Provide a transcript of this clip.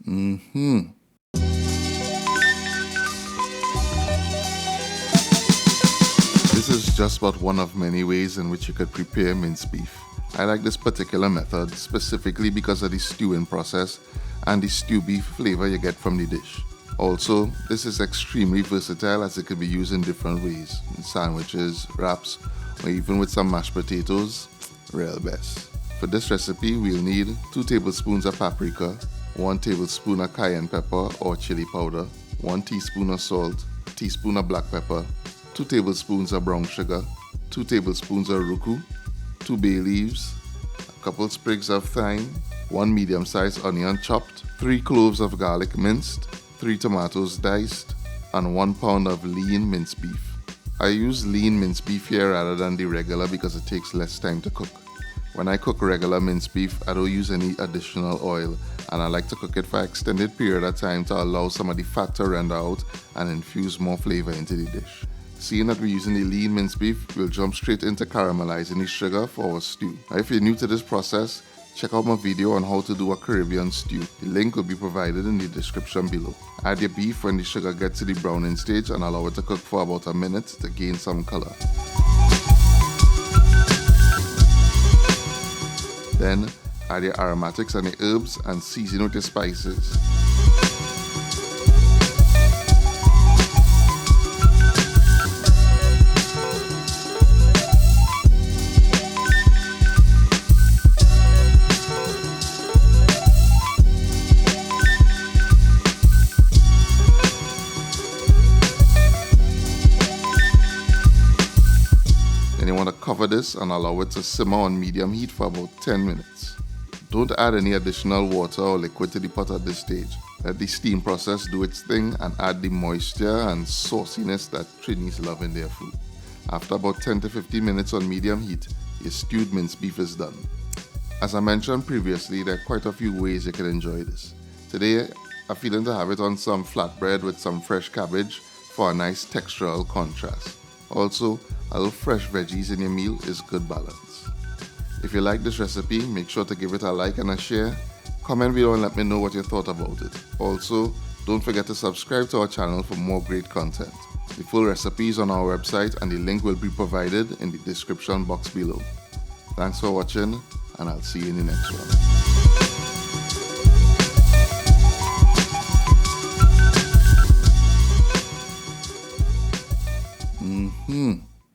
Mmhmm. This is just but one of many ways in which you could prepare minced beef. I like this particular method specifically because of the stewing process and the stew beef flavor you get from the dish. Also, this is extremely versatile as it could be used in different ways, in sandwiches, wraps, or even with some mashed potatoes. Real best. For this recipe, we'll need 2 tablespoons of paprika, 1 tablespoon of cayenne pepper or chili powder, 1 teaspoon of salt, a teaspoon of black pepper, 2 tablespoons of brown sugar, 2 tablespoons of ruku, 2 bay leaves, a couple sprigs of thyme, 1 medium-sized onion chopped, 3 cloves of garlic minced, 3 tomatoes diced, and 1 pound of lean minced beef. I use lean minced beef here rather than the regular because it takes less time to cook. When I cook regular minced beef, I don't use any additional oil, and I like to cook it for an extended period of time to allow some of the fat to render out and infuse more flavor into the dish. Seeing that we're using the lean minced beef, we'll jump straight into caramelizing the sugar for our stew. Now, if you're new to this process, check out my video on how to do a Caribbean stew. The link will be provided in the description below. Add your beef when the sugar gets to the browning stage and allow it to cook for about a minute to gain some color. Then add your aromatics and your herbs and season with your spices. You want to cover this and allow it to simmer on medium heat for about 10 minutes. Don't add any additional water or liquid to the pot at this stage. Let the steam process do its thing and add the moisture and sauciness that Trinis love in their food. After about 10 to 15 minutes on medium heat, your stewed minced beef is done. As I mentioned previously, there are quite a few ways you can enjoy this. Today, I'm feeling to have it on some flatbread with some fresh cabbage for a nice textural contrast. Also, a little fresh veggies in your meal is good balance. If you like this recipe, make sure to give it a like and a share. Comment below and let me know what you thought about it. Also, don't forget to subscribe to our channel for more great content. The full recipe is on our website and the link will be provided in the description box below. Thanks for watching and I'll see you in the next one.